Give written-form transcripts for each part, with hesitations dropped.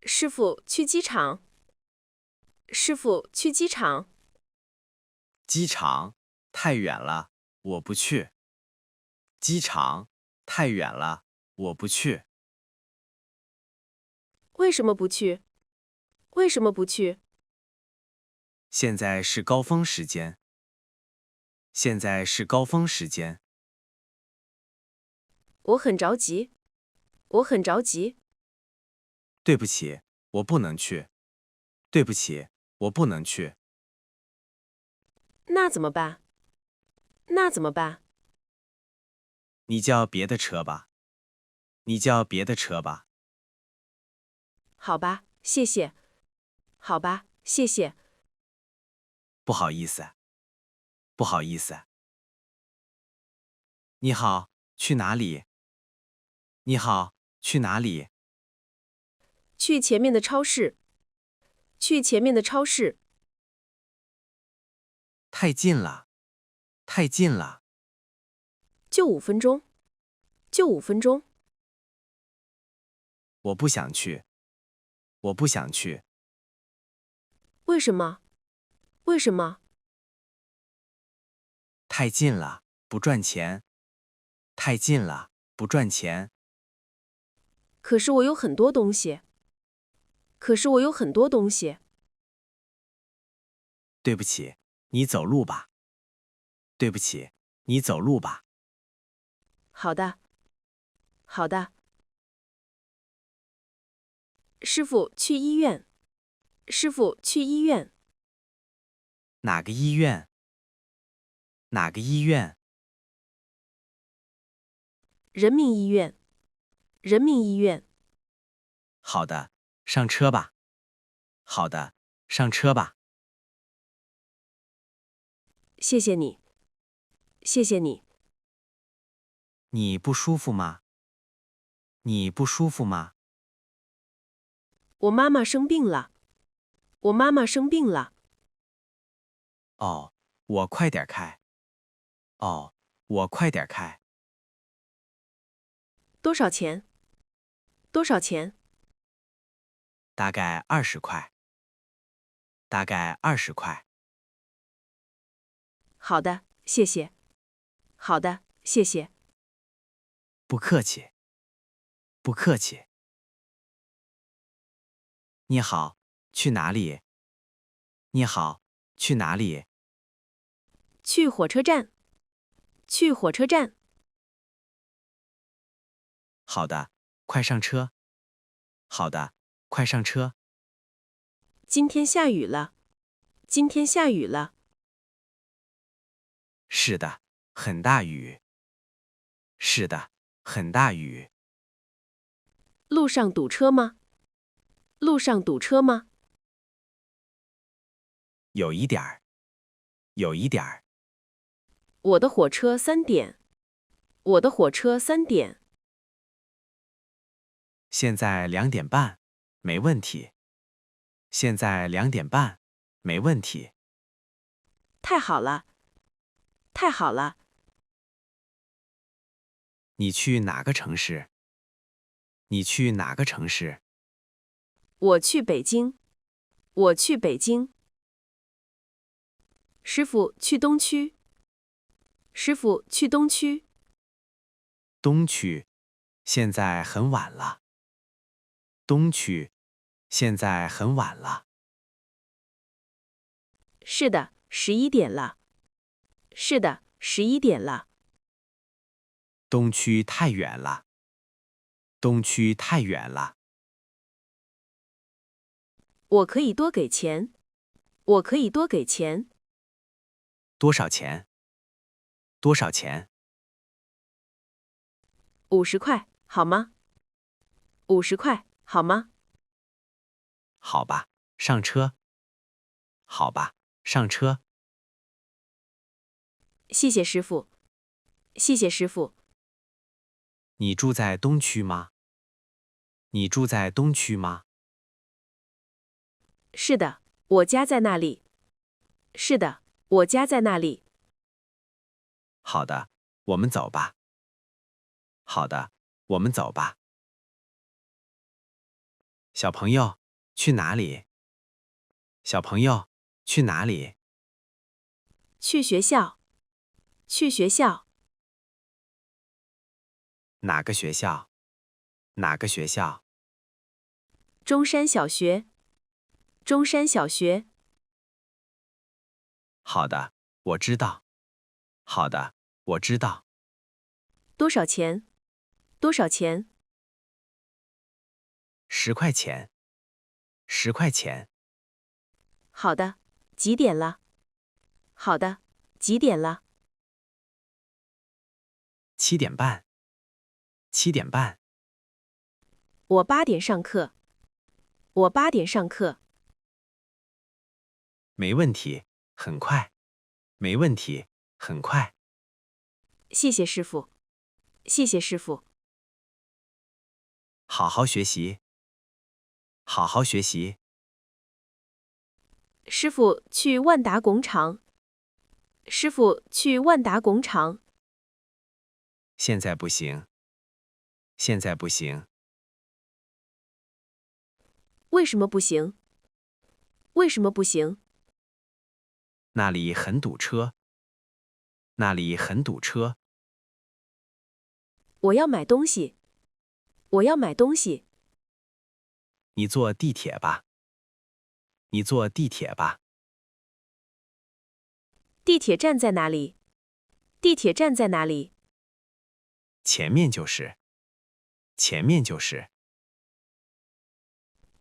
师傅，去机场。师傅，去机场。机场太远了，我不去。机场太远了，我不去。为什么不去？为什么不去？现在是高峰时间。现在是高峰时间。我很着急。我很着急。对不起，我不能去。对不起，我不能去。那怎么办？那怎么办？你叫别的车吧。你叫别的车吧。好吧，谢谢。好吧，谢谢。不好意思。不好意思。你好，去哪里？你好，去哪里？去前面的超市。去前面的超市。太近了。太近了。就5分钟。就5分钟。我不想去。我不想去。为什么？为什么？太近了，不赚钱。太近了，不赚钱。可是我有很多东西。可是我有很多东西。对不起，你走路吧。对不起，你走路吧。好的。好的。师傅，去医院。师傅，去医院。哪个医院？哪个医院？人民医院。人民医院。好的，上车吧。好的，上车吧。谢谢你。谢谢你。你不舒服吗？你不舒服吗？我妈妈生病了。我妈妈生病了。哦，我快点开。哦，我快点开。多少钱？多少钱？大概20块。大概20块。好的，谢谢。好的，谢谢。不客气。不客气。你好，去哪里？你好，去哪里？去火车站。去火车站。好的，快上车。好的，快上车。今天下雨了。今天下雨了。是的，很大雨。是的，很大雨。路上堵车吗？路上堵车吗？有一点儿。有一点儿。我的火车3点。我的火车3点。现在2点半，没问题。现在2点半，没问题。太好了。太好了。你去哪个城市？你去哪个城市？我去北京。我去北京。师傅，去东区。师傅，去东区。东区。现在很晚了。东区。现在很晚了。是的，11点了。是的，11点了。东区太远了。东区太远了。我可以多给钱。我可以多给钱。多少钱？多少钱50块，好吗？50块，好吗？好吧，上车。好吧，上车。谢谢师傅。谢谢师傅。你住在东区吗？你住在东区吗？是的，我家在那里。是的，我家在那里。好的，我们走吧。好的，我们走吧。小朋友，去哪里？小朋友，去哪里？去学校。去学校。哪个学校？哪个学校？中山小学。中山小学。好的，我知道。好的，我知道。多少钱？多少钱10块钱。10块钱。好的，几点了？好的，几点了？ 7点半。7点半。我8点上课。我8点上课。没问题，很快。没问题，很快。谢谢师傅。谢谢师傅。好好学习。好好学习。师傅去万达广场。师傅去万达广场。现在不行。现在不行。为什么不行？为什么不行？那里很堵车。那里很堵车。我要买东西。我要买东西。你坐地铁吧。你坐地铁吧。地铁站在哪里？地铁站在哪里？前面就是。前面就是。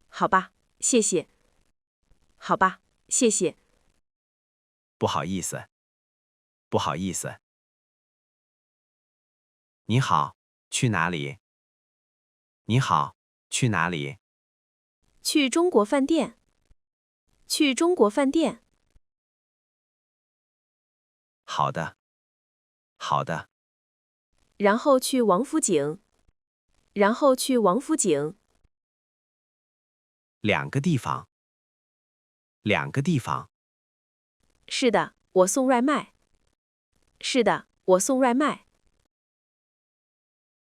好吧，谢谢。好吧，谢谢。不好意思。不好意思。你好，去哪里？你好，去哪里？去中国饭店。去中国饭店。好的。好的。然后去王府井。然后去王府井。2个地方。2个地方。是的，我送外卖。是的，我送外卖。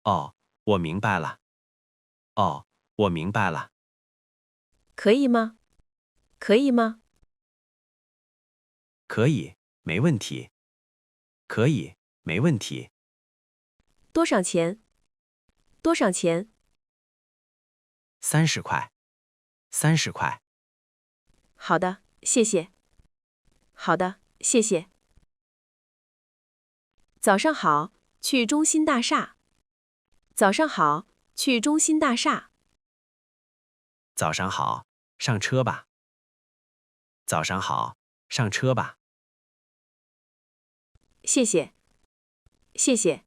哦，我明白了。哦，我明白了。可以吗？可以吗？可以，没问题。可以，没问题。多少钱？多少钱？ 30块。30块。好的，谢谢。好的，谢谢。早上好，去中心大厦。早上好，去中心大厦。早上好，上车吧。早上好，上车吧。谢谢。谢谢。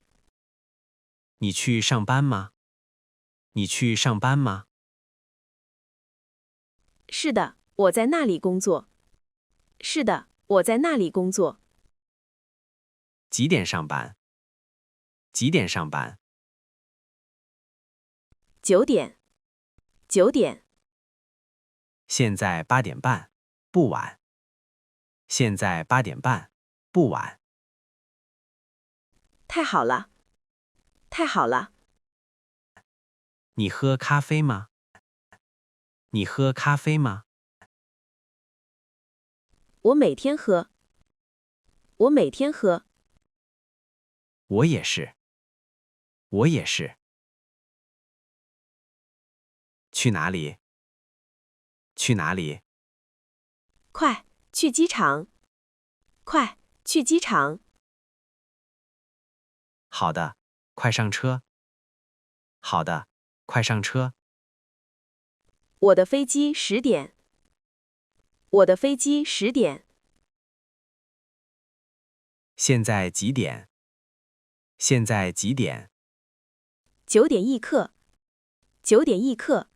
你去上班吗？你去上班吗？是的，我在那里工作。是的，我在那里工作。几点上班？几点上班9点。9点。现在8点半，不晚。现在8点半，不晚。太好了。太好了。你喝咖啡吗？你喝咖啡吗？我每天喝。我每天喝。我也是。我也是。去哪里？去哪里？快，去机场。快，去机场。好的，快上车。好的，快上车。我的飞机10点。我的飞机10点。现在几点？现在几点9点一刻。9点一刻。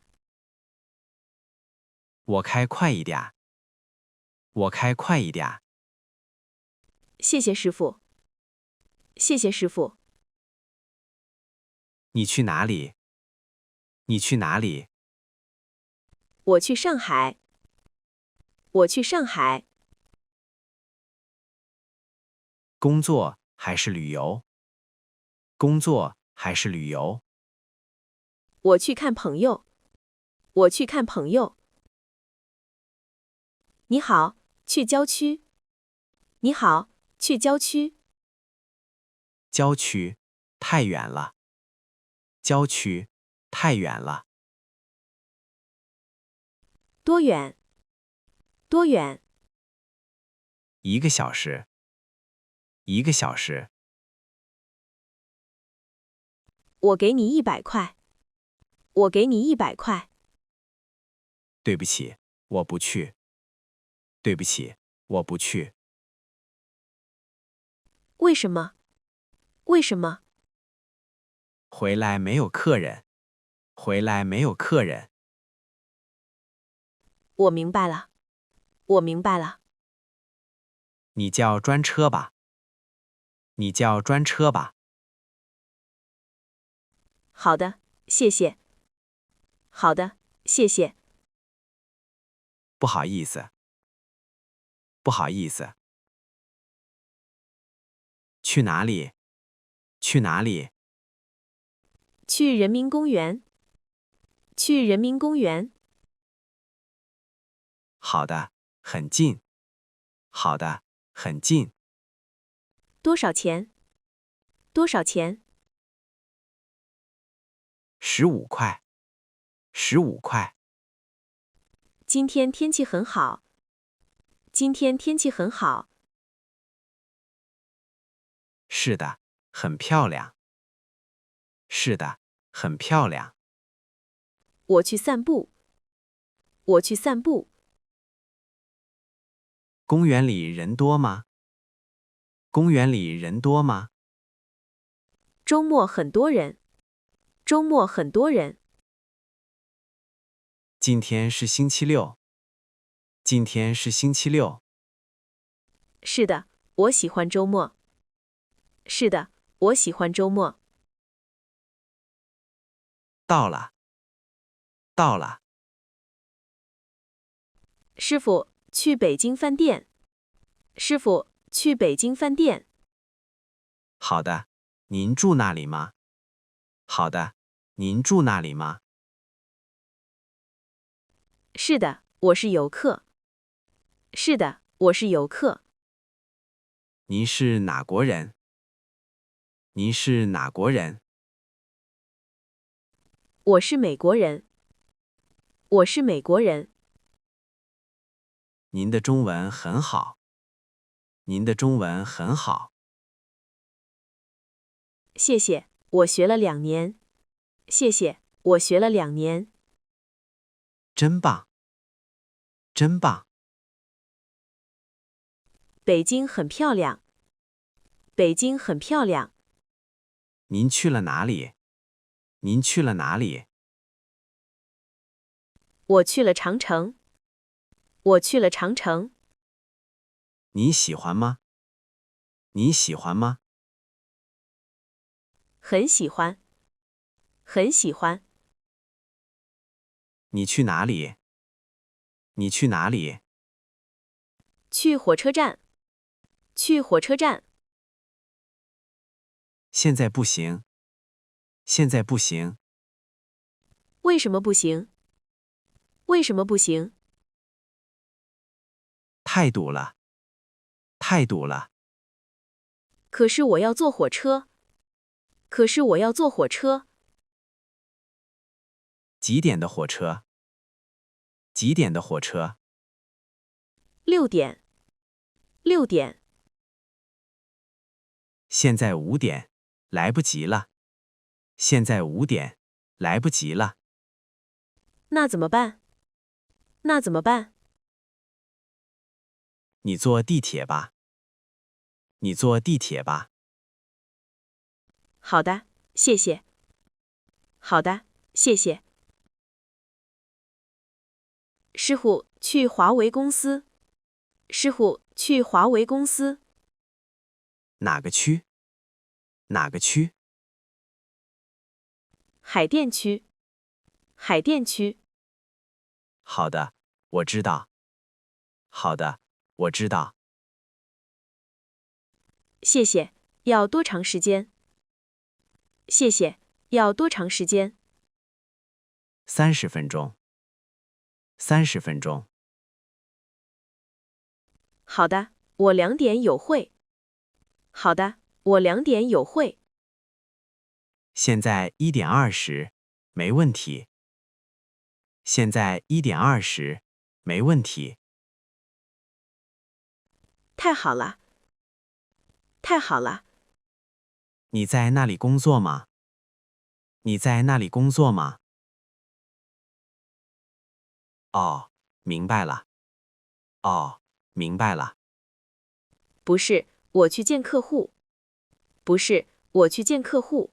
我开快一点。我开快一点。谢谢师傅。谢谢师傅。你去哪里？你去哪里？我去上海。我去上海。工作还是旅游？工作还是旅游？我去看朋友。我去看朋友。你好，去郊区。你好，去郊区。郊区，太远了。郊区，太远了。多远？多远？ 1个小时。1个小时。我给你100块。我给你100块。对不起，我不去。对不起，我不去。为什么？为什么？回来没有客人。回来没有客人。我明白了。我明白了。你叫专车吧。你叫专车吧。好的，谢谢。好的，谢谢。不好意思。不好意思。去哪里？去哪里？去人民公园。去人民公园。好的，很近。好的，很近。多少钱？多少钱15块。15块。今天天气很好。今天天气很好。是的，很漂亮。是的，很漂亮。我去散步。我去散步。公园里人多吗？公园里人多吗？周末很多人。周末很多人。今天是星期六。今天是星期六。是的，我喜欢周末。是的，我喜欢周末。到了。到了。师傅，去北京饭店。师傅，去北京饭店。好的，您住那里吗？好的，您住那里吗？是的，我是游客。是的，我是游客。您是哪国人？您是哪国人？我是美国人。我是美国人。您的中文很好。您的中文很好。谢谢，我学了2年。谢谢，我学了2年。真棒。真棒。北京很漂亮。北京很漂亮。您去了哪里？您去了哪里？我去了长城。我去了长城。你喜欢吗？你喜欢吗？很喜欢。很喜欢。你去哪里？你去哪里？去火车站。去火车站。现在不行。现在不行。为什么不行？为什么不行？太堵了。太堵了。可是我要坐火车。可是我要坐火车。几点的火车？几点的火车6点。6点。现在5点，来不及了。现在5点，来不及了。那怎么办？那怎么办？你坐地铁吧。你坐地铁吧。好的，谢谢。好的，谢谢。师傅，去华为公司。师傅，去华为公司。哪个区？哪个区？海淀区。海淀区。好的，我知道。好的，我知道。谢谢。要多长时间？谢谢。要多长时间？ 30分钟。30分钟。好的，我2点有会。好的，我2点有会。现在1点20，没问题。现在1点20，没问题。太好了，太好了。你在那里工作吗？你在那里工作吗？哦，明白了。哦，明白了。不是，我去见客户。不是，我去见客户。